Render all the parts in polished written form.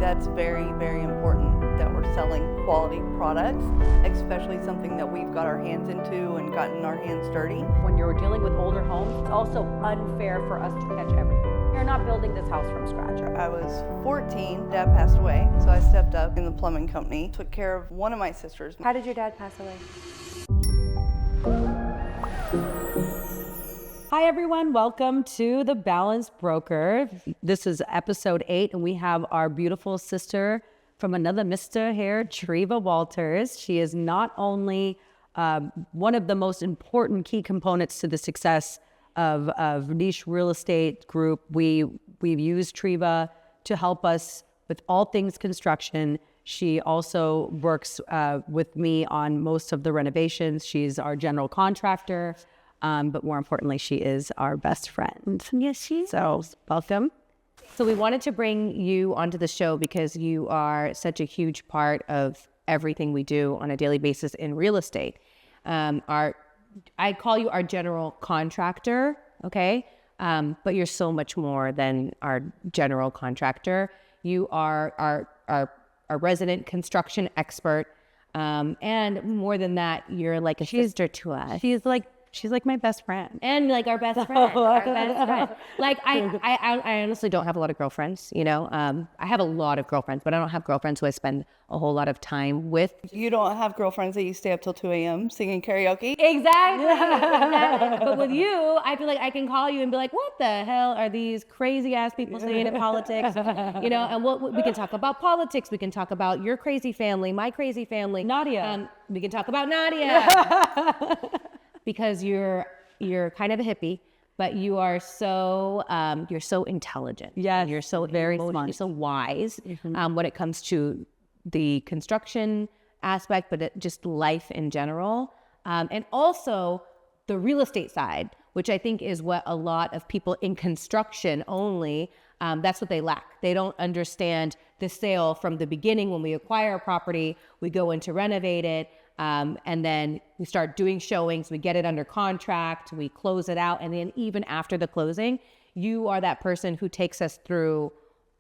that's very, very important that we're selling quality products, especially something that we've got our hands into and gotten our hands dirty. When you're dealing with older homes, it's also unfair for us to catch everything. You're not building this house from scratch. I was 14, Dad passed away, so I stepped up in the plumbing company, took care of one of my sisters. How did your dad pass away? Hi everyone, welcome to The Balanced Broker. This is episode 8 and we have our beautiful sister from another mister here, Treva Walters. She is not only one of the most important key components to the success of Niche Real Estate Group. We've used Treva to help us with all things construction. She also works with me on most of the renovations. She's our general contractor. But more importantly, she is our best friend. Yes, she is. So welcome. So we wanted to bring you onto the show because you are such a huge part of everything we do on a daily basis in real estate. I call you our general contractor, okay? But you're so much more than our general contractor. You are our resident construction expert. And more than that, you're like a sister to us. She's like my best friend. And like our best friend. Our best friend. Like I honestly don't have a lot of girlfriends, you know. I have a lot of girlfriends, but I don't have girlfriends who I spend a whole lot of time with. You don't have girlfriends that you stay up till 2 a.m. singing karaoke? Exactly. But with you, I feel like I can call you and be like, what the hell are these crazy ass people saying in politics? You know, and we can talk about politics. We can talk about your crazy family, my crazy family. Nadia. We can talk about Nadia. Because you're kind of a hippie, but you are so you're so intelligent. Yeah, you're so very smart. You're so wise when it comes to the construction aspect, but just life in general, and also the real estate side, which I think is what a lot of people in construction only. That's what they lack. They don't understand the sale from the beginning. When we acquire a property, we go in to renovate it. And then we start doing showings, we get it under contract, we close it out. And then even after the closing, you are that person who takes us through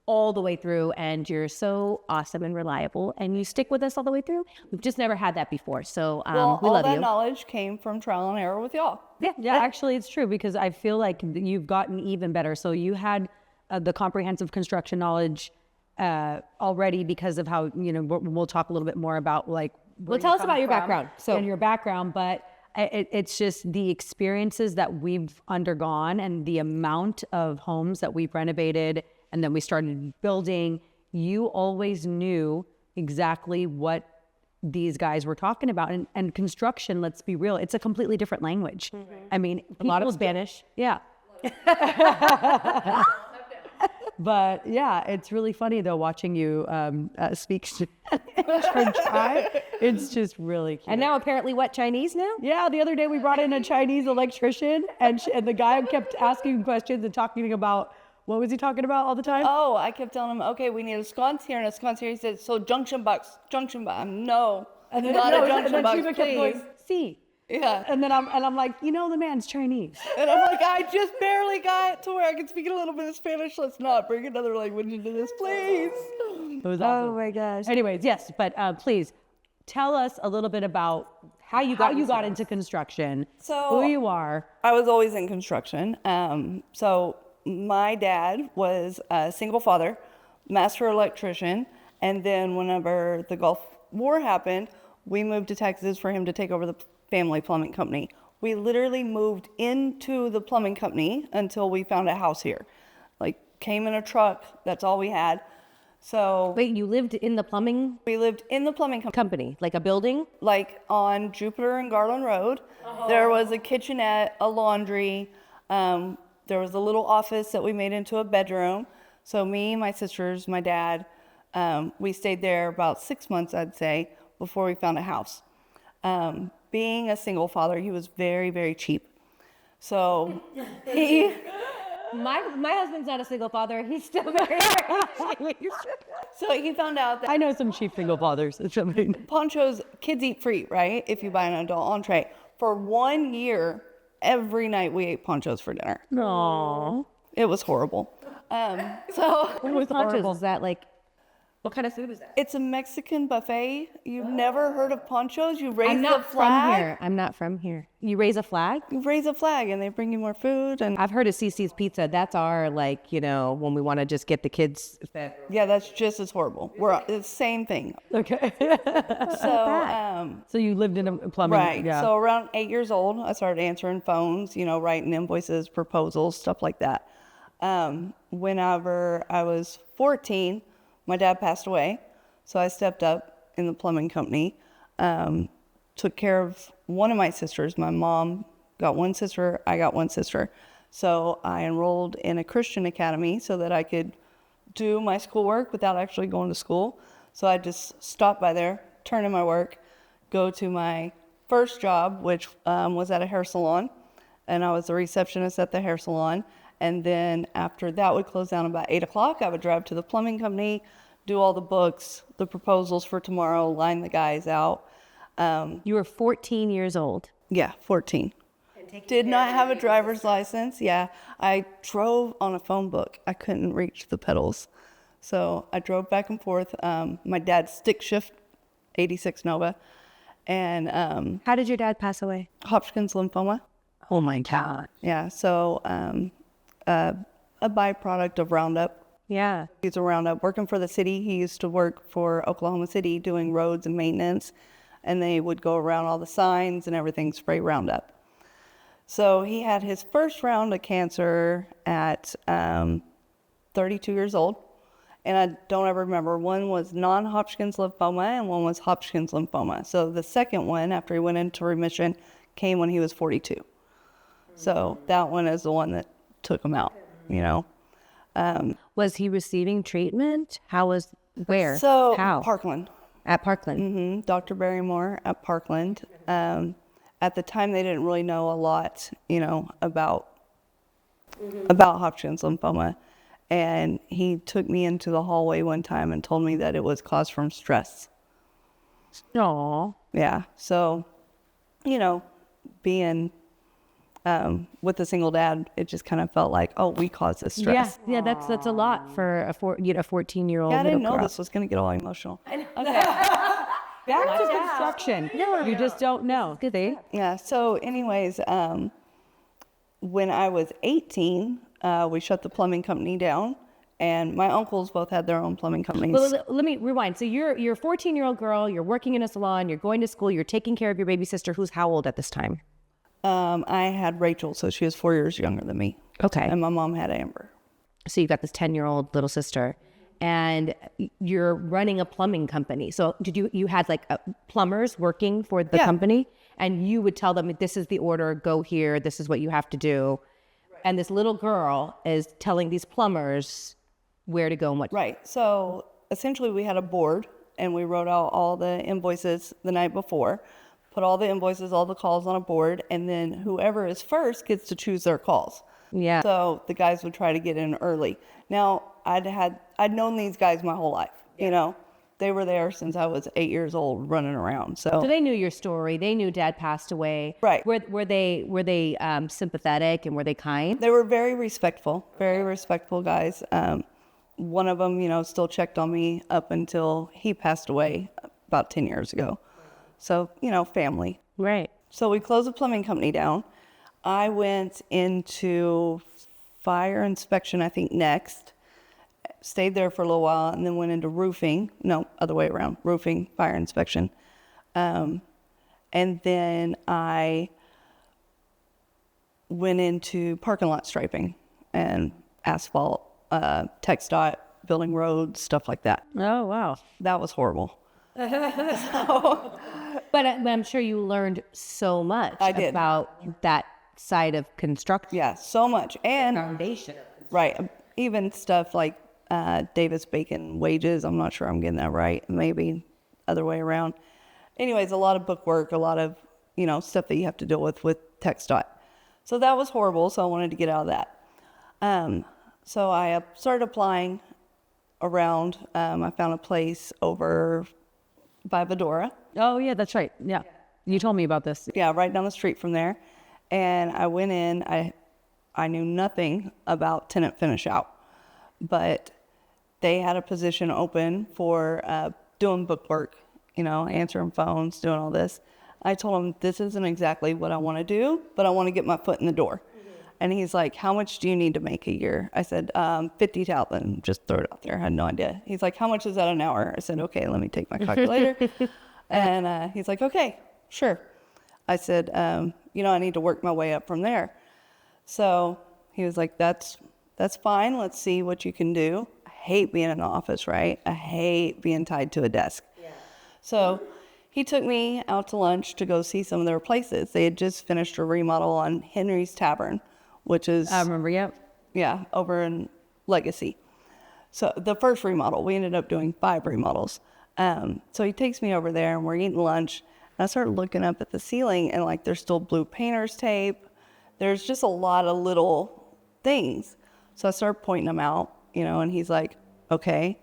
all the way through, and you're so awesome and reliable and you stick with us all the way through. We've just never had that before. So we love you. All that knowledge came from trial and error with y'all. Yeah, actually it's true because I feel like you've gotten even better. So you had the comprehensive construction knowledge already because of how, you know, we'll talk a little bit more about like, well, tell us about your background. And your background, but it's just the experiences that we've undergone and the amount of homes that we've renovated and then we started building. You always knew exactly what these guys were talking about. And construction, let's be real, it's a completely different language. Mm-hmm. I mean, a lot of Spanish. Yeah. But yeah, it's really funny though watching you speak French. It's just really cute. And now apparently what, Chinese now? Yeah, the other day we brought in a Chinese electrician and the guy kept asking questions and talking about, what was he talking about all the time? Oh, I kept telling him, okay, we need a sconce here and a sconce here. He said, so junction box. No, not a junction box, Treva kept please. going, see. Yeah. And then I'm like, you know, the man's Chinese. And I'm like, I just barely got to where I can speak a little bit of Spanish. Let's not bring another language into this, please. It was awesome. Oh my gosh. Anyways, yes, but please tell us a little bit about how you got into construction, who you are. I was always in construction. So my dad was a single father, master electrician. And then whenever the Gulf War happened, we moved to Texas for him to take over the family plumbing company. We literally moved into the plumbing company until we found a house here. Like, came in a truck, that's all we had. So wait, you lived in the plumbing? We lived in the plumbing company, like a building? Like on Jupiter and Garland Road. There was a kitchenette, a laundry. There was a little office that we made into a bedroom. So me, my sisters, my dad, we stayed there about 6 months, I'd say, before we found a house. Being a single father, he was very, very cheap. So my husband's not a single father. He's still very, very cheap. So he found out that I know some cheap single fathers. Ponchos, kids eat free, right? If you buy an adult entree. For 1 year, every night we ate ponchos for dinner. Aww. It was horrible. What was ponchos? Is that like What kind of food is that? It's a Mexican buffet. You've never heard of ponchos? You raise I'm the not from flag. here. I'm not from here. You raise a flag? You raise a flag, and they bring you more food. And I've heard of CC's Pizza. That's our, like, you know, when we want to just get the kids fed. yeah, that's just as horrible. It's the same thing. Okay. So, So you lived in a plumbing. right. Yeah. So around 8 years old, I started answering phones, writing invoices, proposals, stuff like that. Whenever I was 14, my dad passed away. So I stepped up in the plumbing company, took care of one of my sisters. My mom got one sister, I got one sister. So I enrolled in a Christian academy so that I could do my schoolwork without actually going to school. So I just stopped by there, turn in my work, go to my first job, which was at a hair salon. And I was the receptionist at the hair salon. And then after that would close down about 8 o'clock, I would drive to the plumbing company, do all the books, the proposals for tomorrow, line the guys out. You were 14 years old. Yeah, 14. Did not have a driver's license. Yeah, I drove on a phone book. I couldn't reach the pedals. So I drove back and forth. My dad's stick shift, 86 Nova, and How did your dad pass away? Hodgkin's lymphoma. Oh my God. Yeah, so a byproduct of Roundup. Yeah. He's a Roundup working for the city. He used to work for Oklahoma City doing roads and maintenance, and they would go around all the signs and everything, spray Roundup. So he had his first round of cancer at 32 years old, and I don't ever remember. One was non-Hodgkin's lymphoma and one was Hodgkin's lymphoma. So the second one, after he went into remission, came when he was 42. So that one is the one that took him out, Was he receiving treatment? Where? So How? Parkland. At Parkland. Dr. Barrymore at Parkland. At the time, they didn't really know a lot, about Hodgkin's lymphoma. And he took me into the hallway one time and told me that it was caused from stress. Aw. Yeah. So, being with a single dad, it just kind of felt like, oh, we caused this stress. Yeah, that's a lot for a 14-year-old. Yeah, I didn't know this was going to get all emotional. Back to construction. You just don't know. See? Yeah. So anyways, when I was 18, we shut the plumbing company down, and my uncles both had their own plumbing companies. Well, let me rewind. So you're a 14-year-old girl. You're working in a salon. You're going to school. You're taking care of your baby sister, who's how old at this time? I had Rachel, so she was 4 years younger than me. Okay. And my mom had Amber. So you've got this 10-year-old little sister, and you're running a plumbing company. So you had like plumbers working for the company, and you would tell them, this is the order, go here, this is what you have to do. Right. And this little girl is telling these plumbers where to go and what. Right. So essentially we had a board, and we wrote out all the invoices the night before, put all the invoices, all the calls on a board, and then whoever is first gets to choose their calls. Yeah. So the guys would try to get in early. Now, I'd known these guys my whole life, They were there since I was 8 years old, running around. So they knew your story. They knew Dad passed away. Right. Were they sympathetic, and were they kind? They were very respectful guys. One of them, still checked on me up until he passed away about 10 years ago. So, family. Right. So we closed the plumbing company down. I went into fire inspection, I think, next. Stayed there for a little while, and then went into roofing. No, other way around. Roofing, fire inspection. And then I went into parking lot striping and asphalt, tech dot, building roads, stuff like that. Oh, wow. That was horrible. But I'm sure you learned so much about that side of construction. Yeah, so much. And Foundation. right, even stuff like Davis Bacon wages. I'm not sure I'm getting that right. Maybe other way around. Anyways, a lot of book work, a lot of stuff that you have to deal with text dot. So that was horrible. So I wanted to get out of that. So I started applying around. I found a place over by Vidora. Oh, yeah, that's right. Yeah. You told me about this. Yeah, right down the street from there. And I went in. I knew nothing about tenant finish out, but they had a position open for doing bookwork, answering phones, doing all this. I told him, this isn't exactly what I want to do, but I want to get my foot in the door. And he's like, how much do you need to make a year? I said, 50,000, just throw it out there. I had no idea. He's like, how much is that an hour? I said, okay, let me take my calculator. And he's like, okay, sure. I said, I need to work my way up from there. So he was like, that's fine. Let's see what you can do. I hate being in an office, right? I hate being tied to a desk. Yeah. So he took me out to lunch to go see some of their places. They had just finished a remodel on Henry's Tavern, which is... I remember, yep. Yeah, over in Legacy. So the first remodel, we ended up doing 5 remodels. So he takes me over there and we're eating lunch. And I started looking up at the ceiling and like there's still blue painter's tape. There's just a lot of little things. So I started pointing them out, and he's like, okay,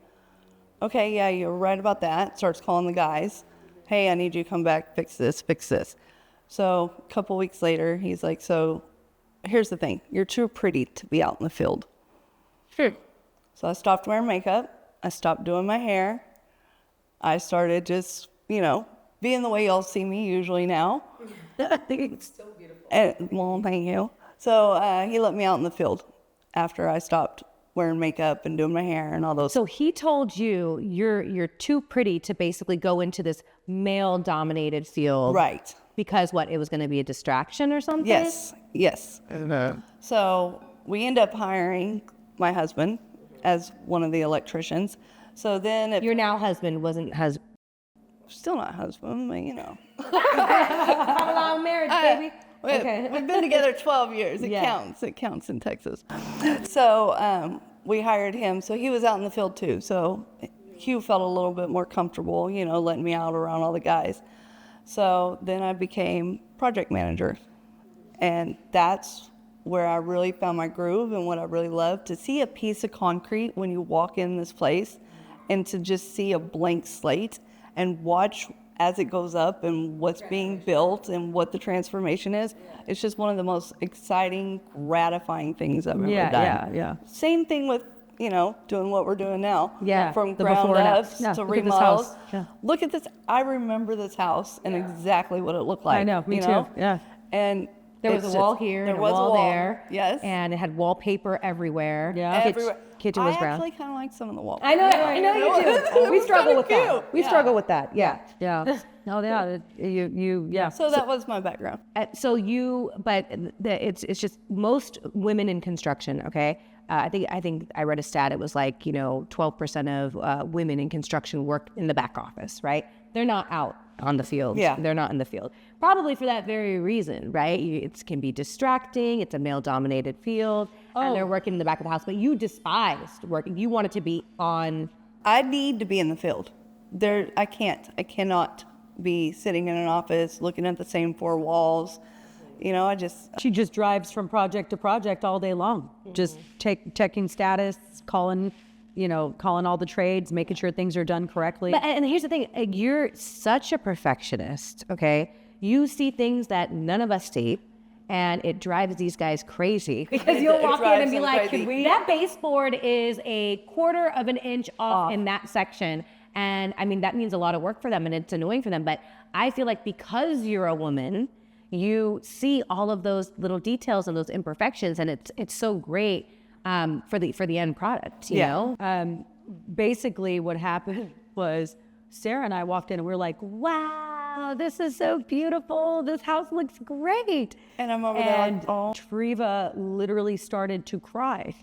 yeah, you're right about that. Starts calling the guys. Hey, I need you to come back, fix this. So a couple weeks later, he's like, so here's the thing. You're too pretty to be out in the field. Sure. So I stopped wearing makeup. I stopped doing my hair. I started just, being the way y'all see me usually now. It's so beautiful. Well, thank you. So he let me out in the field after I stopped wearing makeup and doing my hair and all those. So he told you you're too pretty to basically go into this male-dominated field. Right. Because what, it was going to be a distraction or something? Yes. So we end up hiring my husband as one of the electricians. So then... Your now husband wasn't husband. Still not husband, but Not a long marriage, baby. Okay. We've been together 12 years. It counts. It counts in Texas. So we hired him. So he was out in the field too. So Hugh felt a little bit more comfortable, letting me out around all the guys. So then I became project manager. And that's where I really found my groove and what I really love. To see a piece of concrete when you walk in this place and to just see a blank slate and watch as it goes up and what's being built and what the transformation is. It's just one of the most exciting, gratifying things I've ever done. Yeah. Same thing with, doing what we're doing now. Yeah. From The ground before and up after. Yeah, to look at this remodels. house. Yeah. Look at this. I remember this house and exactly what it looked like. I know, me too. Yeah. And There was a wall here and a wall there. Yes. And it had wallpaper everywhere. Yeah. Everywhere. Kitchen was I brown. actually kind of like some of the wall. I know you do. We struggle with that. cute. We Yeah. struggle with that. Yeah. Yeah. No, yeah. Yeah. So that was my background. It's just most women in construction. Okay, I think I read a stat. It was like 12% of women in construction work in the back office. Right? They're not out on the field. Yeah. They're not in the field. Probably for that very reason, right? It can be distracting. It's a male-dominated field, and they're working in the back of the house. But you despised working. You wanted to be on. I need to be in the field. I cannot be sitting in an office looking at the same 4 walls. She just drives from project to project all day long, just checking status, calling all the trades, making sure things are done correctly. And here's the thing, you're such a perfectionist, okay? You see things that none of us see, and it drives these guys crazy. Because you'll walk in and be like, that baseboard is a 1/4 of an inch off in that section. And I mean, that means a lot of work for them and it's annoying for them. But I feel like because you're a woman, you see all of those little details and those imperfections, and it's so great for the end product, you know? Basically what happened was Sarah and I walked in and we were like, wow, this is so beautiful. This house looks great. And I'm over there like, oh. Treva literally started to cry.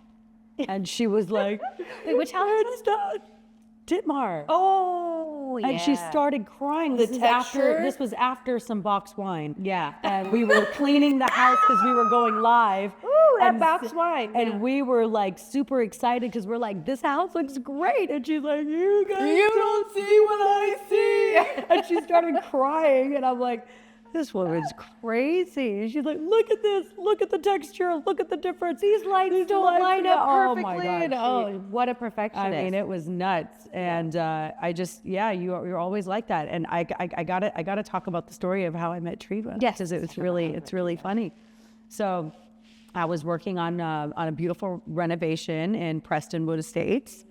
And she was like, Wait, which house is that? Ditmar. Oh, yeah. And she started crying. This was after some box wine. Yeah. And we were cleaning the house because we were going live. Ooh, that and box wine. And we were like super excited because we're like, this house looks great. And she's like, you guys don't see what I see. And she started crying. And I'm like, this woman's crazy. And she's like, look at this. Look at the texture. Look at the difference. These lights don't line up perfectly. Oh my God. Oh, what a perfectionist. I mean, it was nuts. And I just, you're always like that. And I gotta talk about the story of how I met Treva. Yes. Because it's really funny. So I was working on a beautiful renovation in Prestonwood Estates.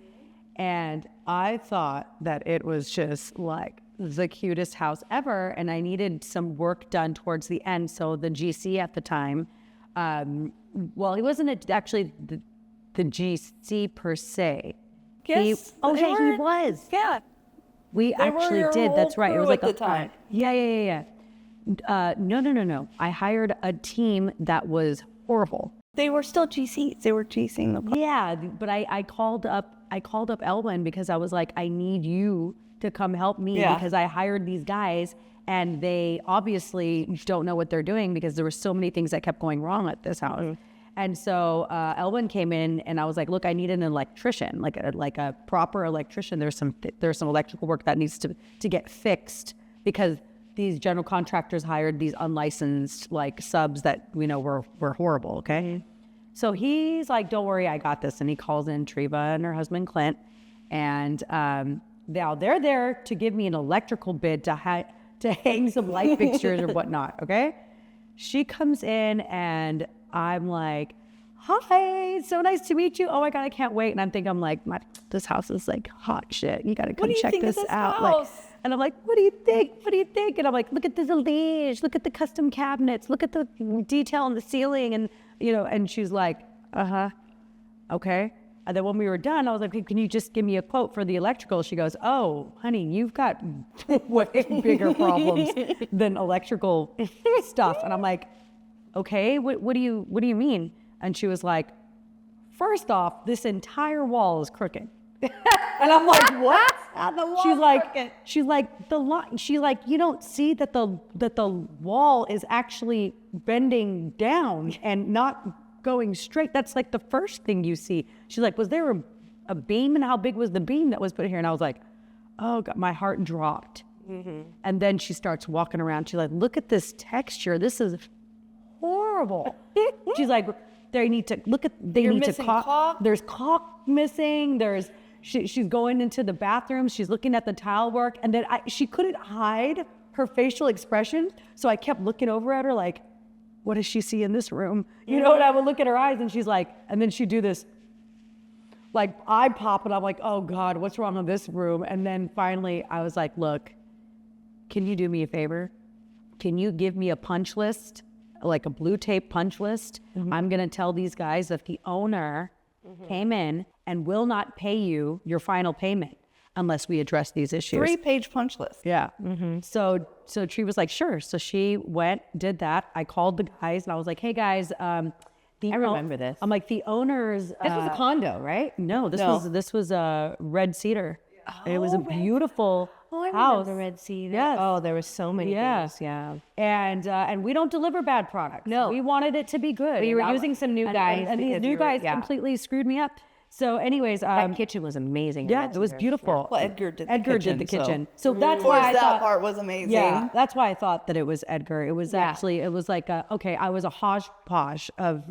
And I thought that it was just like the cutest house ever. And I needed some work done towards the end. So the GC at the time, well, he wasn't actually the GC per se. Yes, He were. was. Yeah. We They were actually your did. whole That's right. It crew was like at the time. Yeah. No. I hired a team that was horrible. They were still GCs. They were GCing the place. Yeah, but I called up Elwin because I was like, I need you to come help me because I hired these guys and they obviously don't know what they're doing because there were so many things that kept going wrong at this house. Mm-hmm. And so Elwin came in and I was like, look, I need an electrician, like a proper electrician. There's some electrical work that needs to get fixed because these general contractors hired these unlicensed like subs that we know were horrible. Okay. Mm-hmm. So he's like, don't worry, I got this. And he calls in Treva and her husband, Clint. And now they're there to give me an electrical bid to hang some light fixtures or whatnot. Okay. She comes in and I'm like, hi, so nice to meet you. Oh my God, I can't wait. And I'm like, this house is like hot shit. You got to come check this out. Like, and I'm like, what do you think? What do you think? And I'm like, look at the Zalige, look at the custom cabinets, look at the detail on the ceiling. And, and she's like, okay. And then when we were done, I was like, hey, can you just give me a quote for the electrical? She goes, oh, honey, you've got way bigger problems than electrical stuff. And I'm like, okay, what do you mean? And she was like, first off, this entire wall is crooked. And I'm like, what? She's like, you don't see that the wall is actually bending down and not going straight. That's like the first thing you see. She's like, was there a beam, and how big was the beam that was put here? And I was like, oh God, my heart dropped. Mm-hmm. And then she starts walking around. She's like, look at this texture. This is horrible. She's like, they need to caulk. There's caulk missing. She's going into the bathroom. She's looking at the tile work. And then she couldn't hide her facial expression. So I kept looking over at her like, what does she see in this room? And I would look at her eyes and she's like, and then she'd do this like eye pop. And I'm like, oh God, what's wrong with this room? And then finally I was like, look, can you do me a favor? Can you give me a punch list, like a blue tape punch list? Mm-hmm. I'm going to tell these guys that the owner came in and will not pay you your final payment unless we address these issues. 3-page punch list. Yeah. Mm-hmm. So Treva was like, sure. So she went, did that. I called the guys and I was like, hey guys, I remember this. I'm like, the owners. This was a condo, right? No, this was a red cedar. It was a beautiful I house. remember red cedar. Yes. Oh, there were so many things. Yeah. And we don't deliver bad products. No. We wanted it to be good. We were using some new guys. And these new guys completely screwed me up. So anyways, that kitchen was amazing. Yeah, it was beautiful. Well, Edgar did the kitchen. So that's why I thought that part was amazing. Yeah, that's why I thought that it was Edgar. It was actually, it was like I was a hodgepodge of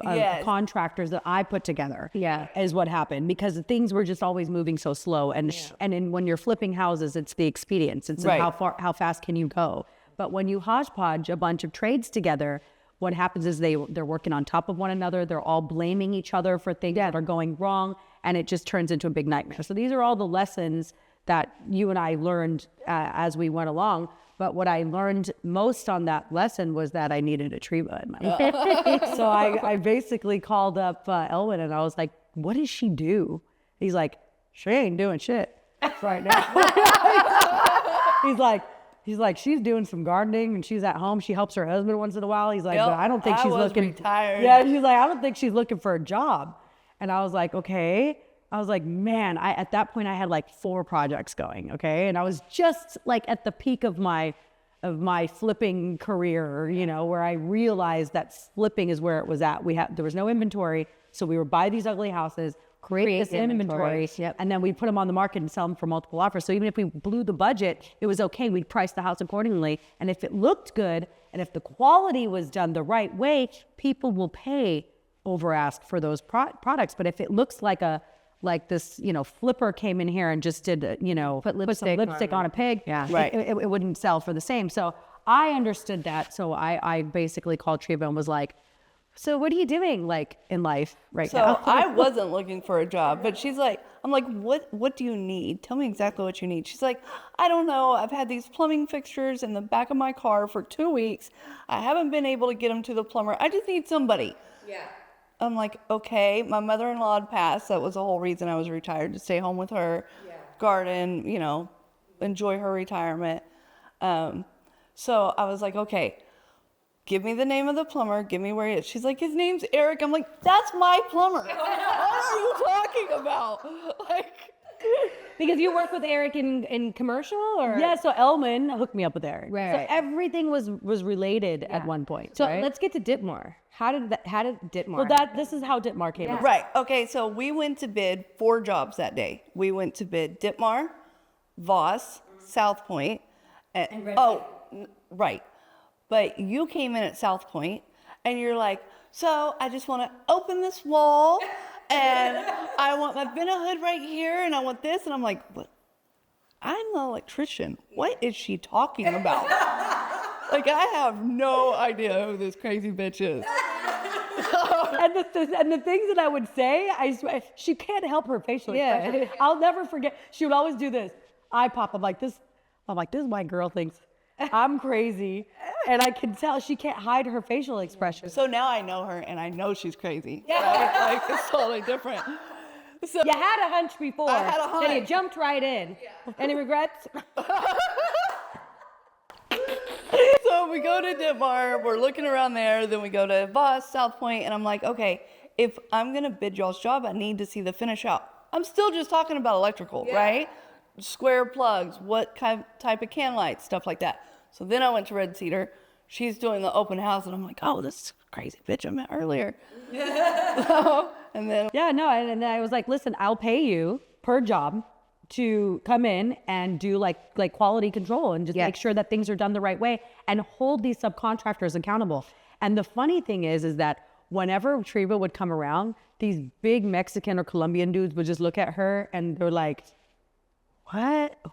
contractors that I put together. Yeah, is what happened because things were just always moving so slow. And when you're flipping houses, it's the expedience. It's how fast can you go. But when you hodgepodge a bunch of trades together, what happens is they're working on top of one another. They're all blaming each other for things that are going wrong, and it just turns into a big nightmare. So these are all the lessons that you and I learned as we went along. But what I learned most on that lesson was that I needed a Treva in my life. So I basically called up Elwin and I was like, what does she do? He's like, she ain't doing shit right now. He's like, she's doing some gardening and she's at home. She helps her husband once in a while. He's like, but I don't think she's looking. Retired. Yeah, she's like, I don't think she's looking for a job. And I was like, okay. I was like, man, at that point I had like 4 projects going, okay? And I was just like at the peak of my flipping career, where I realized that flipping is where it was at. There was no inventory, so we would buy these ugly houses, create this inventory, and then we'd put them on the market and sell them for multiple offers. So even if we blew the budget, it was okay. We'd price the house accordingly. And if it looked good, and if the quality was done the right way, people will pay over ask for those products. But if it looks like this, flipper came in here and just did, put some lipstick on a pig, it wouldn't sell for the same. So I understood that. So I basically called Treva and was like, So what are you doing like in life right So now? I wasn't looking for a job, but she's like, I'm like, what do you need? Tell me exactly what you need. She's like, I don't know. I've had these plumbing fixtures in the back of my car for 2 weeks. I haven't been able to get them to the plumber. I just need somebody. Yeah. I'm like, okay. My mother-in-law had passed. That was the whole reason I was retired, to stay home with her, garden, enjoy her retirement. So I was like, okay, give me the name of the plumber. Give me where he is. She's like, his name's Eric. I'm like, that's my plumber. What are you talking about? Like, Because you work with Eric in commercial, or Yeah, so Elman hooked me up with Eric. Right. So everything was related at one point. So right? let's get to Ditmar. How did Ditmar? Well, this is how Ditmar came. about. right. Okay. So we went to bid 4 jobs that day. We went to bid Ditmar, Voss, South Point, and right. But you came in at South Point, and you're like, so I just want to open this wall, and I want my vent hood right here, and I want this, and I'm like, what? I'm the electrician. What is she talking about? Like, I have no idea who this crazy bitch is. And the things that I would say, I swear, she can't help her facial expression. I'll never forget. She would always do this. Eye pop. I'm like, this is my girl thinks I'm crazy. And I can tell she can't hide her facial expression. So now I know her, and I know she's crazy. Right? Like, it's totally different. So You had a hunch before. I had a Then you hunch. jumped right in. Any regrets? So we go to Ditmar, we're looking around there, then we go to Voss, South Point, and I'm like, okay, if I'm gonna bid y'all's job, I need to see the finish out. I'm still just talking about electrical, right? Square plugs, what type of can lights, stuff like that. So then I went to Red Cedar. She's doing the open house, and I'm like, oh, this is a crazy bitch I met earlier. And then Yeah, no, and I was like, listen, I'll pay you per job to come in and do like quality control and just make sure that things are done the right way and hold these subcontractors accountable. And the funny thing is that whenever Treva would come around, these big Mexican or Colombian dudes would just look at her and they're like,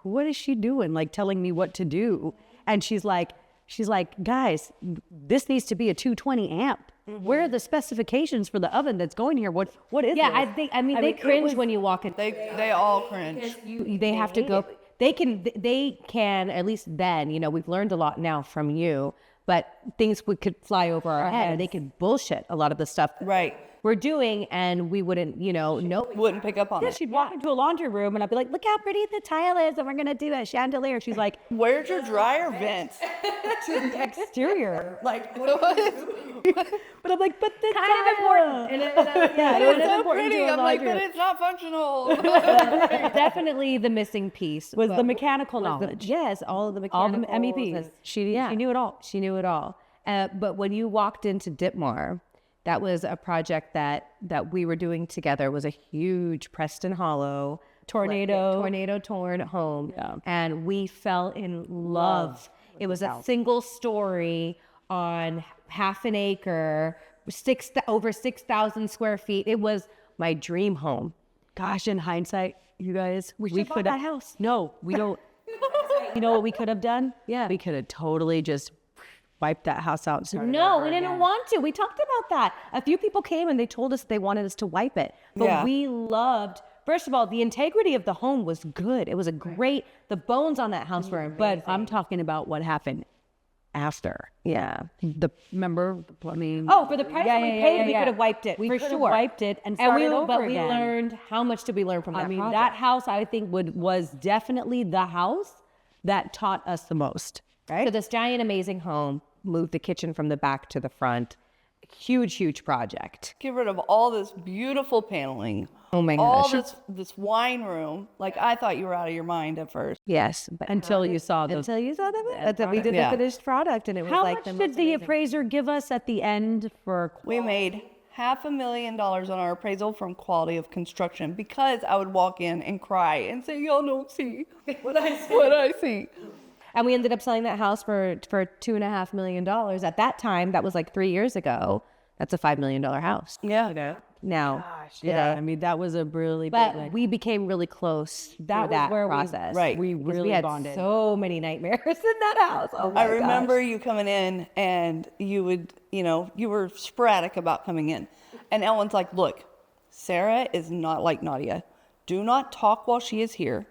what is she doing? Like telling me what to do. And she's like, guys, this needs to be a 220 amp. Where are the specifications for the oven that's going here? What is Yeah, this? I mean, they cringe was- when you walk in. they all cringe. They have to go. They can at least then. We've learned a lot now from you, but things could fly over our head, and they could bullshit a lot of the stuff Right. we're doing, and we wouldn't know. Wouldn't pick up on Yeah, it. she'd walk into a laundry room and I'd be like, look how pretty the tile is, and we're gonna do a chandelier. She's like, Where's your dryer vent? to the exterior. Like, But I'm like, but the Kind of tile. important. Yeah, it it's is so important pretty. to a I'm like, laundry but room. it's not functional. Definitely the missing piece Was the mechanical knowledge. Yes, all of the All the mechanicals. MEPs. and- She knew it all. She knew it all. But when you walked into Ditmar, that was a project that we were doing together. It was a huge Preston Hollow tornado torn home, and we fell in love. It was a single story on half an acre, over 6,000 square feet. It was my dream home. Gosh, in hindsight, you guys, we should've bought could that house. No, we don't. You know what we could have done? Yeah, we could have totally just wiped that house out. And started No, over we didn't again. want to. We talked about that. A few people came and they told us they wanted us to wipe it. But Yeah. we loved, first of all, the integrity of the home was good. It was a great, the bones on that house were amazing. But I'm talking about what happened after. Yeah. Remember the plumbing? Oh, for the price that we paid, we could have wiped it, We for could have sure. wiped it and started over but we again. learned, how much did we learn from that I mean, project? that house I think was definitely the house that taught us the most. Right? So this giant, amazing home, moved the kitchen from the back to the front. Huge, huge project. Get rid of all this beautiful paneling. Oh my All gosh. this wine room. Like, I thought you were out of your mind at first. Yes. But Until you saw the. until you saw that we did Yeah. the finished product, and it was How like much the did most the amazing. appraiser give us at the end for? We made $500,000 on our appraisal from quality of construction because I would walk in and cry and say, y'all don't see what I see. And we ended up selling that house for $2.5 million. At that time, that was like 3 years ago. That's a $5 million house. Yeah. now. Yeah, I mean, that was a really But big, like, we became really close that through was that where process. Right. we Because really we had bonded. so many nightmares in that house. Oh my I remember gosh. you coming in and you would, you were sporadic about coming in. And Ellen's like, look, Sarah is not like Nadia. Do not talk while she is here.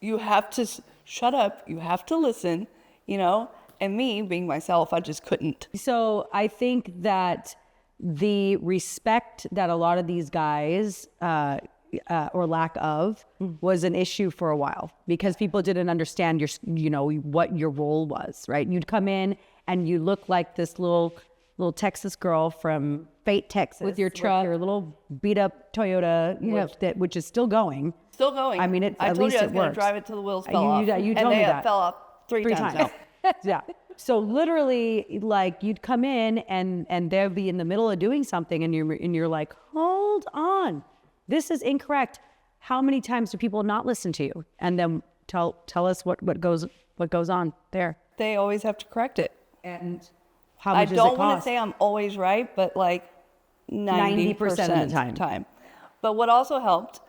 You have to shut up. You have to listen, And me, being myself, I just couldn't. So I think that the respect that a lot of these guys, or lack of, was an issue for a while because people didn't understand what your role was, right? You'd come in and you look like this little Texas girl from Fate, Texas, with your truck, your little beat up Toyota, which is still going. Still going. I mean, I at told least you I it was going to works. drive it till the wheels fell You off. told and me they that. fell off three times now. Yeah. So literally, like, you'd come in and they'll be in the middle of doing something, and you're like, hold on, this is incorrect. How many times do people not listen to you? And then tell us what goes on there. They always have to correct it. And how I much does it don't want to cost? say I'm always right, but like 90% 90% of the time. But what also helped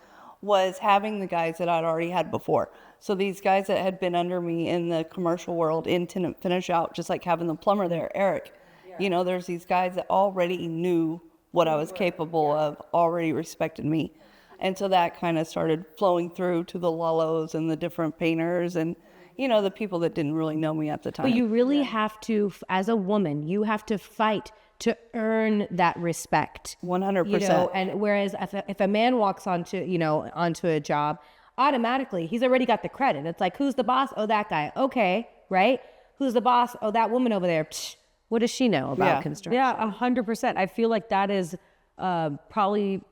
was having the guys that I'd already had before. So these guys that had been under me in the commercial world in tenant finish out, just like having the plumber there, Eric. There's these guys that already knew what I was capable of, already respected me. And so that kind of started flowing through to the Lullos and the different painters and, the people that didn't really know me at the time. But you really have to, as a woman, you have to fight to earn that respect. 100%. And whereas if a man walks onto a job, automatically he's already got the credit. It's like, who's the boss? Oh, that guy. Okay, right? Who's the boss? Oh, that woman over there. Psh, what does she know about construction? Yeah, 100%. I feel like that is probably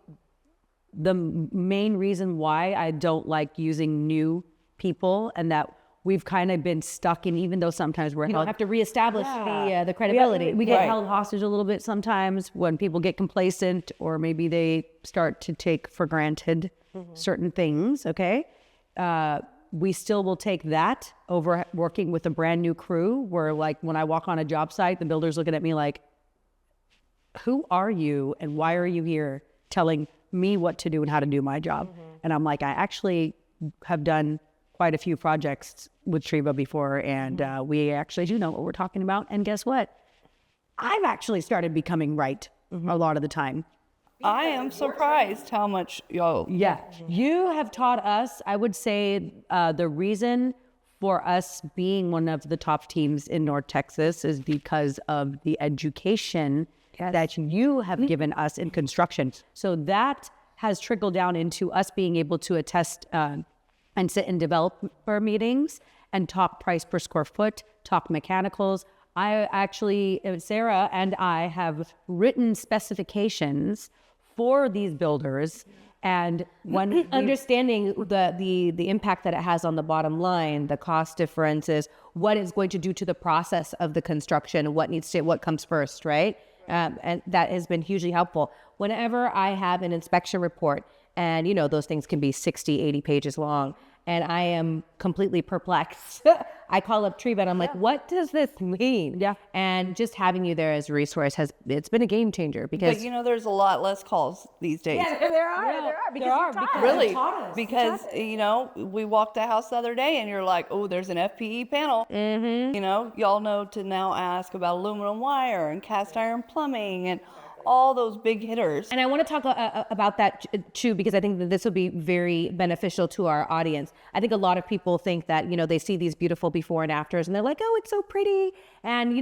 the main reason why I don't like using new people, and that we've kind of been stuck in, even though sometimes we're You held. don't have to reestablish the credibility. We get Right. held hostage a little bit sometimes when people get complacent, or maybe they start to take for granted certain things. Okay. We still will take that over working with a brand new crew, where, like, when I walk on a job site, the builder's looking at me like, who are you and why are you here telling me what to do and how to do my job? And I'm like, I actually have done quite a few projects with Treva before, and we actually do know what we're talking about. And guess what? I've actually started becoming right a lot of the time. I am surprised how much y'all. Yeah. You have taught us, I would say, the reason for us being one of the top teams in North Texas is because of the education that you have given us in construction. So that has trickled down into us being able to attest and sit in developer meetings and talk price per square foot, talk mechanicals. I actually, Sarah and I have written specifications for these builders, and when Understanding the impact that it has on the bottom line, the cost differences, what it's going to do to the process of the construction, what comes first, right? And that has been hugely helpful. Whenever I have an inspection report, and those things can be 60, 80 pages long, and I am completely perplexed, I call up Treva and I'm like, what does this mean? Yeah. And just having you there as a resource it's been a game changer, because But there's a lot less calls these days. there are because Really, because we walked the house the other day and you're like, oh, there's an FPE panel. Y'all know to now ask about aluminum wire and cast iron plumbing and all those big hitters. And I want to talk about that too, because I think that this will be very beneficial to our audience. I think a lot of people think that, they see these beautiful before and afters and they're like, oh, it's so pretty. And,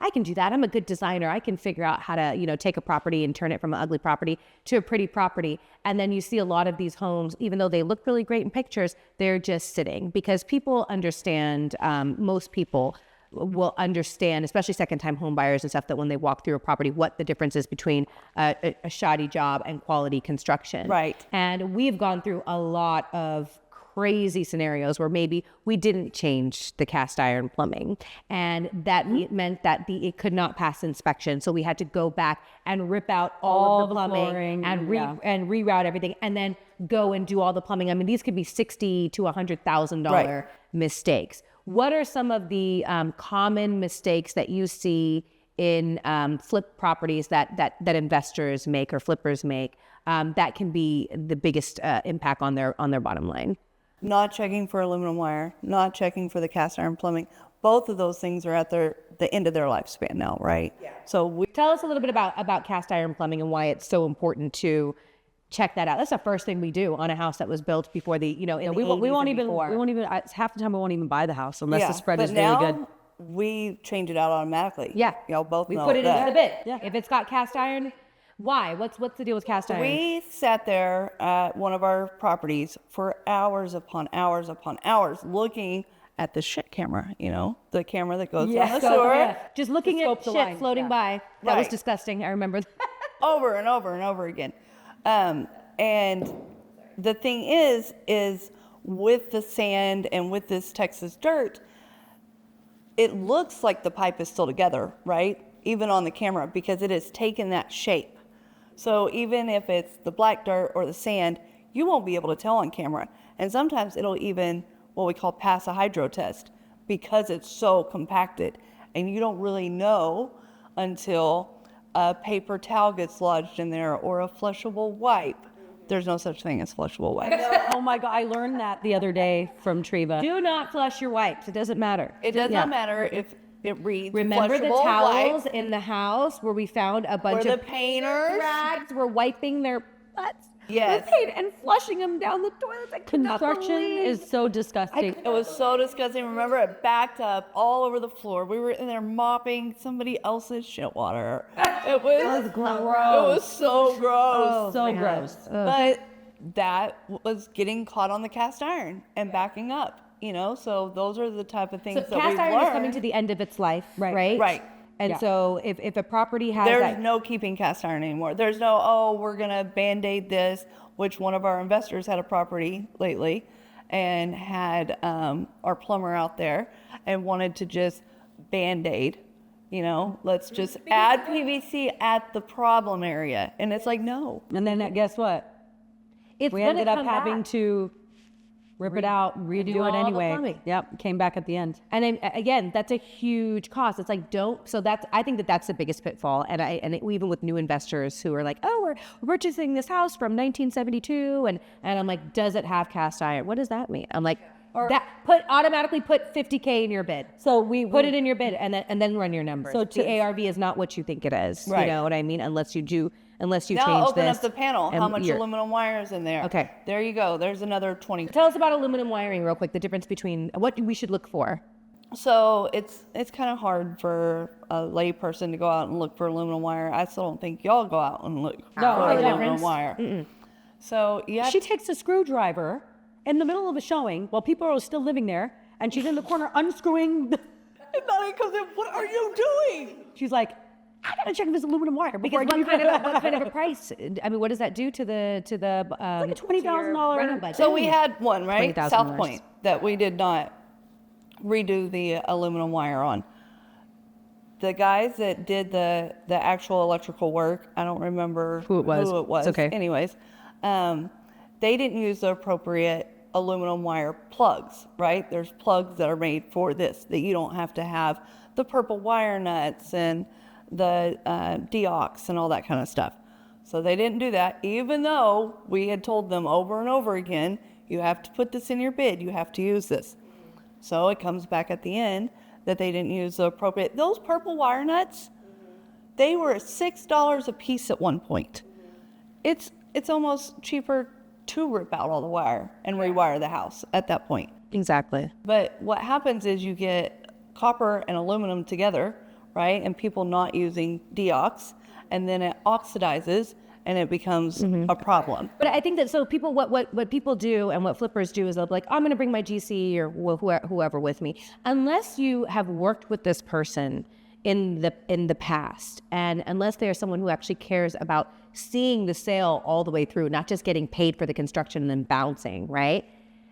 I can do that. I'm a good designer. I can figure out how to, take a property and turn it from an ugly property to a pretty property. And then you see a lot of these homes, even though they look really great in pictures, they're just sitting, because people understand, most people will understand, especially second-time home buyers and stuff, that when they walk through a property, what the difference is between a shoddy job and quality construction. Right. And we've gone through a lot of crazy scenarios where maybe we didn't change the cast iron plumbing, and that meant that it could not pass inspection. So we had to go back and rip out all of the plumbing flooring, and yeah. reroute everything, and then go and do all the plumbing. I mean, these could be $60,000 to $100,000 mistakes. What are some of the common mistakes that you see in flip properties that investors make or flippers make, that can be the biggest impact on their bottom line. Not checking for aluminum wire, not checking for the cast iron plumbing. Both of those things are at the end of their lifespan now, right? Yeah. So Tell us a little bit about cast iron plumbing and why it's so important to check that out. That's the first thing we do on a house that was built before the, we won't even half the time we won't even buy the house unless the spread is but really now, good. we change it out automatically. Yeah. Y'all both we know put it that. into the bid. Yeah. If it's got cast iron, why? What's the deal with cast iron? We sat there at one of our properties for hours upon hours upon hours looking at the shit camera, the camera that goes down the sewer. Yeah. Just looking at the shit line. floating by. That was Right. disgusting. I remember that. Over and over and over again. And the thing is with the sand and with this Texas dirt, it looks like the pipe is still together, right? Even on the camera, because it has taken that shape. So even if it's the black dirt or the sand, you won't be able to tell on camera. And sometimes it'll even, what we call pass a hydro test, because it's so compacted. And you don't really know until a paper towel gets lodged in there or a flushable wipe. There's no such thing as flushable wipes. Oh my God, I learned that the other day from Treva. Do not flush your wipes. It doesn't matter. It does not matter if it reads Remember the flushable towels wipe, in the house where we found a bunch where of the painters rags were wiping their butts Yes. with paint and flushing them down the toilets. I could not Construction believe- is so disgusting. It was so disgusting. Remember, it backed up all over the floor. We were in there mopping somebody else's shit water. It was gross. It was so gross. So gross. But that was getting caught on the cast iron and backing up. So those are the type of things So that cast we've iron learned. is coming to the end of its life, right? Right. And Yeah. so if a property has There's that, no keeping cast iron anymore. There's no, we're going to Band-Aid this, which one of our investors had a property lately and had our plumber out there and wanted to just Band-Aid, let's just add PVC at the problem area. And it's like, no. And then guess what? it's We gonna ended up come having back. to rip it out, redo all it the anyway. plumbing. Yep, came back at the end. And then, again, that's a huge cost. It's like, I think that's the biggest pitfall. And even with new investors who are like, oh, we're purchasing this house from 1972. And I'm like, does it have cast iron? What does that mean? I'm like, automatically put 50K in your bid. So we Put it in your bid and then run your numbers. So So the ARV is not what you think it is. Right. You know what I mean? Unless you Now change open this. up the panel. How and much you're- aluminum wire is in there? Okay. There you go. There's another 20. Tell us about aluminum wiring real quick, the difference between what we should look for. So it's kind of hard for a lay person to go out and look for aluminum wire. I still don't think y'all go out and look for aluminum difference. wire. So yeah, She takes a screwdriver in the middle of a showing while people are still living there, and she's in the corner unscrewing. Nadia comes in. What are you doing? She's like, I gotta check if it's aluminum wire before Because I give what kind of a price? I mean, what does that do to the like a $20,000 rental budget? So we had one, right? $20,000. South Point that we did not redo the aluminum wire on. The guys that did the actual electrical work, I don't remember Who it was. It's okay. Anyways, they didn't use the appropriate aluminum wire plugs, right? There's plugs that are made for this, that you don't have to have the purple wire nuts and the deox and all that kind of stuff. So they didn't do that, even though we had told them over and over again, you have to put this in your bid, you have to use this. So it comes back at the end that they didn't use the appropriate, those purple wire nuts, they were $6 a piece at one point. It's almost cheaper to rip out all the wire and rewire the house at that point. Exactly. But what happens is you get copper and aluminum together, right? And people not using deox, and then it oxidizes and it becomes a problem. But I think that so people what people do and what flippers do is they'll be like, I'm going to bring my GC or whoever with me, unless you have worked with this person in the past, and unless they are someone who actually cares about seeing the sale all the way through, not just getting paid for the construction and then bouncing, right?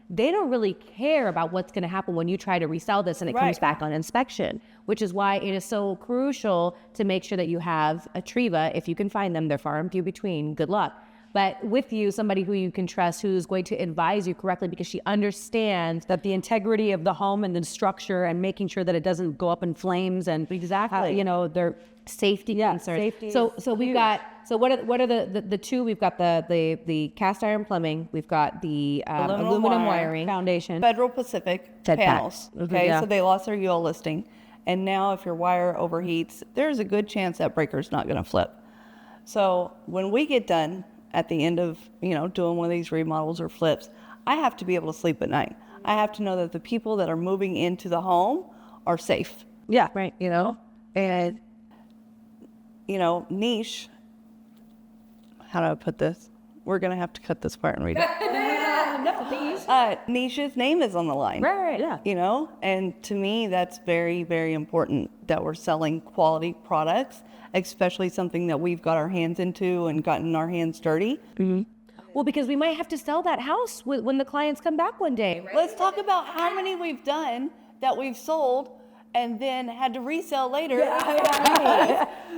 They don't really care about what's going to happen when you try to resell this and it comes Right. back on inspection, which is why it is so crucial to make sure that you have a Treva, if you can find them. They're far and few between. Good luck. But with you, somebody who you can trust, who's going to advise you correctly because she understands that the integrity of the home and the structure and making sure that it doesn't go up in flames and Exactly. how, they're safety concerns. Safety So is we've huge. got, so what are the two? We've got the cast iron plumbing, we've got the aluminum wiring. Foundation. Federal Pacific Fed panels. pack. Okay, Yeah. so they lost their UL listing, and now if your wire overheats, there's a good chance that breaker's not going to flip. So when we get done at the end of doing one of these remodels or flips, I have to be able to sleep at night. I have to know that the people that are moving into the home are safe. Yeah. Right. And niche. How do I put this? We're gonna have to cut this part and read it. Niche's name is on the line. Right. Yeah. And to me, that's very, very important that we're selling quality products, especially something that we've got our hands into and gotten our hands dirty. Well, because we might have to sell that house when the clients come back one day, right? Let's talk about how many we've done that we've sold and then had to resell later.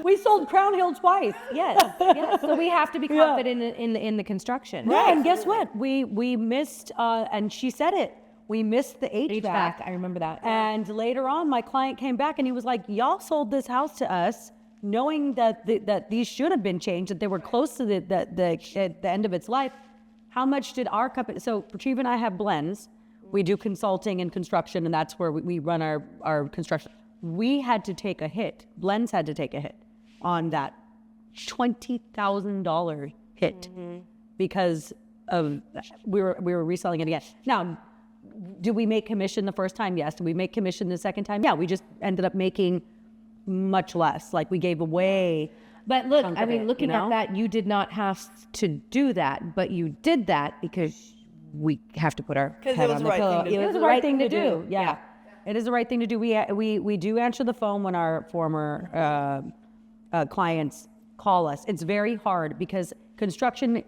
We sold Crown Hill twice. Yes. So we have to be confident in the construction. Yeah, and guess what? We missed, and she said it. We missed the HVAC. I remember that. And later on, my client came back and he was like, "Y'all sold this house to us, knowing that these should have been changed, that they were close to the end of its life. How much did our company?" So Treva and I have blends. We do consulting and construction, and that's where we run our construction. We had to take a hit. Blends had to take a hit on that $20,000 hit because of we were reselling it again. Now, do we make commission the first time? Yes. Did we make commission the second time? Yeah. We just ended up making much less. Like we gave away. But look, chunk I of mean, it, looking at that, you did not have to do that, but you did that because we have to put our 'Cause it head was on the the right pillow. thing to do. It was the right thing to do. Yeah. It is the right thing to do. We do answer the phone when our former clients call us. It's very hard because construction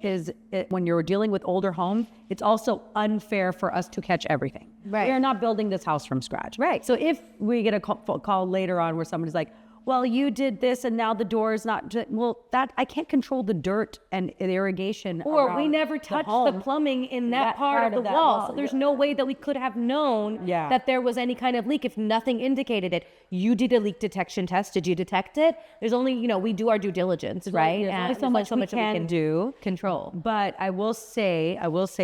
when you're dealing with older homes, it's also unfair for us to catch everything. Right. We are not building this house from scratch. Right. So if we get a call later on where somebody's like, "Well, you did this and now the door is not," well, that I can't control the dirt and the irrigation. Or we around never touched the home. plumbing in that That part of the that wall. So there's yeah. no way that we could have known Yeah. that there was any kind of leak if nothing indicated it. You did a leak detection test. Did you detect it? There's only, we do our due diligence, right? There's only And so there's much that we can do. control. But I will say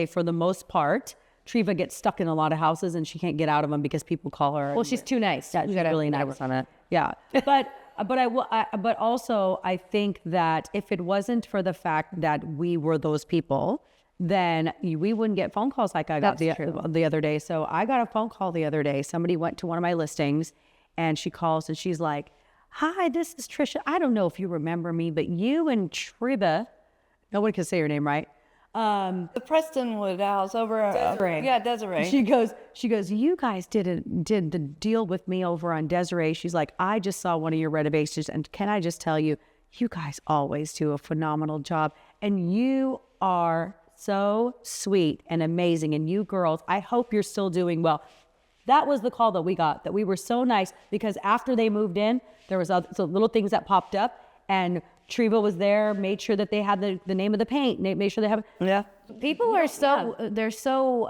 for the most part, Treva gets stuck in a lot of houses and she can't get out of them because people call her. Well, she's too nice. Yeah, We she's gotta really nice work on it. Yeah, but also I think that if it wasn't for the fact that we were those people, then we wouldn't get phone calls like I got the other day. So I got a phone call the other day. Somebody went to one of my listings and she calls and she's like, "Hi, this is Trisha. I don't know if you remember me, but you and Treva," no one can say her name right. The Prestonwood house over Desiree. Desiree. She goes, "You guys did the deal with me over on Desiree." She's like, "I just saw one of your renovations, and can I just tell you, you guys always do a phenomenal job, and you are so sweet and amazing, and you girls, I hope you're still doing well." That was the call that we got, that we were so nice because after they moved in, there was so little things that popped up, and Treva was there, made sure that they had the name of the paint, made sure they have. Yeah. People are they're so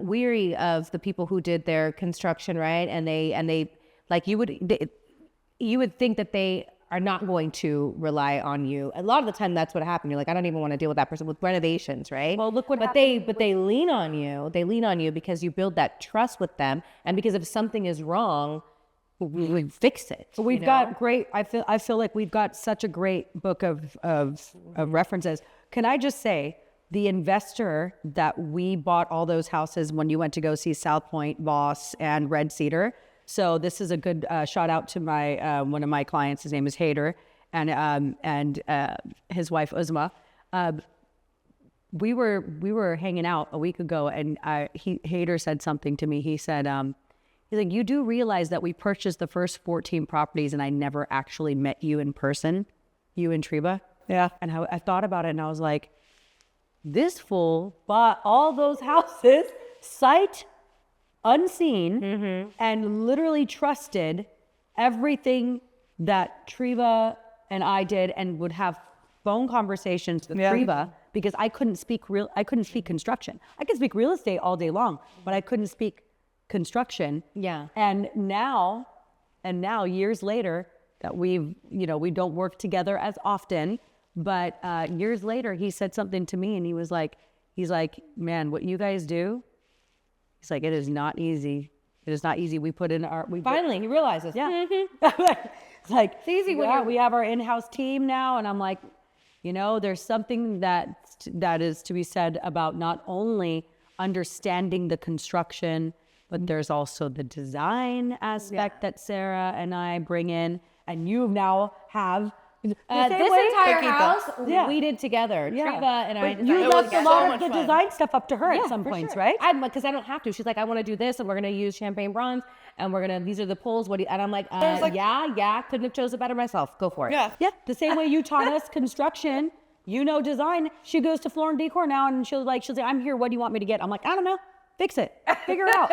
weary of the people who did their construction, right? And they like you would think that they are not going to rely on you. A lot of the time that's what happened. You're like, I don't even want to deal with that person with renovations, right? Well, look what but they lean on you. They lean on you because you build that trust with them, and because if something is wrong, we fix it. So we've got great. I feel like we've got such a great book of references. Can I just say, the investor that we bought all those houses when you went to go see South Point, Voss, and Red Cedar. So this is a good shout out to my one of my clients. His name is Hader, and his wife Uzma. We were hanging out a week ago, and Hader said something to me. He said. He's like, "You do realize that we purchased the first 14 properties and I never actually met you in person, you and Treva?" Yeah. And I thought about it and I was like, this fool bought all those houses sight unseen and literally trusted everything that Treva and I did and would have phone conversations with Treva because I couldn't speak construction. I could speak real estate all day long, but I couldn't speak construction. Yeah. And now years later, that we don't work together as often. But years later, he said something to me, and he's like, man, what you guys do, he's like, it is not easy. It is not easy. We put in our... Finally, he realizes. Yeah. It's like, it's easy. We have our in-house team now. And I'm like, there's something that is to be said about not only understanding the construction, but there's also the design aspect that Sarah and I bring in. And you now have... this entire Fakih house, does. we did together. Treva and I. But you It left was a so lot much of the fun. design stuff up to her at some for points, sure. right? Because I don't have to. She's like, I want to do this, and we're gonna use champagne bronze, and these are the pulls. And I'm like, yeah, couldn't have chosen better myself. Go for it. Yeah. Yeah, the same way you taught us construction, design. She goes to Floor and Decor now, and she'll say, I'm here. What do you want me to get? I'm like, I don't know. Fix it. Figure it out.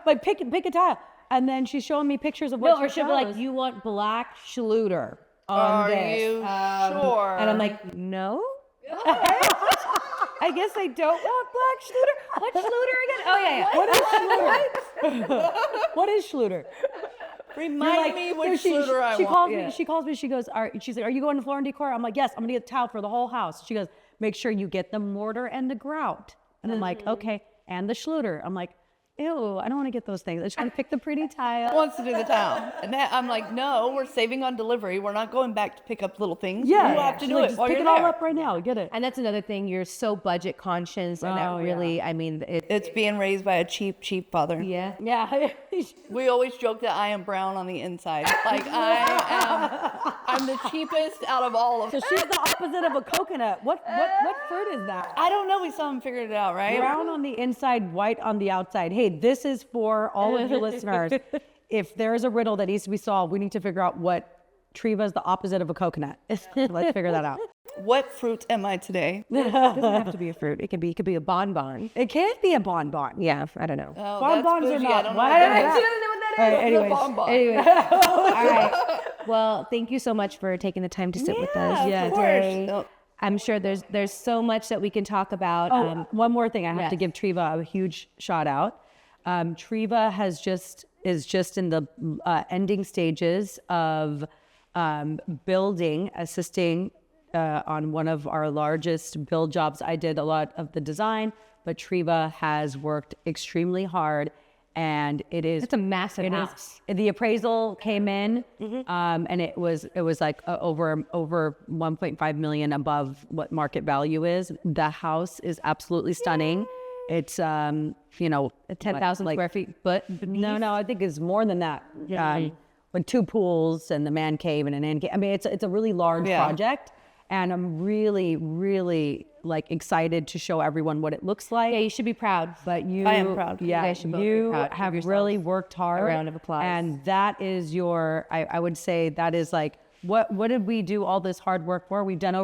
Like pick a tile. And then she's showing me pictures of what Or she'll be like, you want black Schluter on Are this. you sure? And I'm like, no. I guess I don't want black Schluter. What Schluter again? Oh yeah. What is Schluter? Remind me which Schluter I she want. calls me. She calls me. She goes, she's like, are you going to Floor and Decor? I'm like, yes. I'm gonna get a tile for the whole house. She goes, make sure you get the mortar and the grout. And I'm like, okay. And the Schluter. I'm like, ew, I don't want to get those things. I just want to pick the pretty tile. Wants to do the tile. And I'm like, no, we're saving on delivery. We're not going back to pick up little things. Yeah, You have to She's do like, it just while pick you're it all there. up right now. Get it. And that's another thing. You're so budget conscious, and that really, I mean, It's being raised by a cheap father. yeah. Yeah. We always joke that I am brown on the inside. Like I'm the cheapest out of all of So them. she's the opposite of a coconut. What fruit is that? I don't know. We still haven't figured it out, right? Brown on the inside, white on the outside. Hey, this is for all of your listeners. If there is a riddle that needs to be solved, we need to figure out what Treva is the opposite of a coconut. Let's figure that out. What fruit am I today? It doesn't have to be a fruit. It could be a bonbon. It can't be a bonbon. Yeah, I don't know. Oh, Bonbons that's are bougie. not. I don't know What? what that is. She doesn't know what that is. All right, anyways. Bonbon. Anyway, all right. Well, thank you so much for taking the time to sit with us of today. course. I'm sure there's so much that we can talk about. One more thing. I have to yes. give Treva a huge shout out. Treva is just in the ending stages of assisting on one of our largest build jobs. I did a lot of the design, but Treva has worked extremely hard, and It's a massive house. the appraisal came in, and it was like over 1.5 million above what market value is. The house is absolutely stunning. It's 10,000 square feet, but no, I think it's more than that. With 2 pools and the man cave and an inn cave. I mean, it's a really large project, and I'm really, really like excited to show everyone what it looks like. yeah, you should be proud. But I am proud. Yeah, You guys should both be you proud of have yourselves. really worked hard. A round of applause. And that is I would say that is like, what did we do all this hard work for? We've done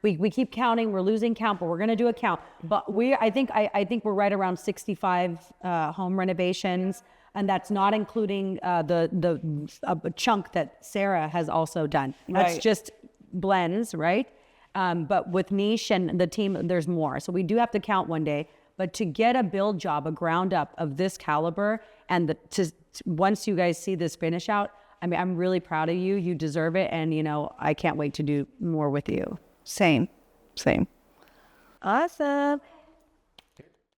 we keep counting, we're losing count, but we're gonna do a count. But I think we're right around 65 home renovations. And that's not including the chunk that Sarah has also done. That's Right. just blends, right? But with Niche and the team, there's more. So we do have to count one day. But to get a build job, a ground up of this caliber, and once you guys see this finish out, I mean, I'm really proud of you. You deserve it. And, I can't wait to do more with you. Same. Awesome.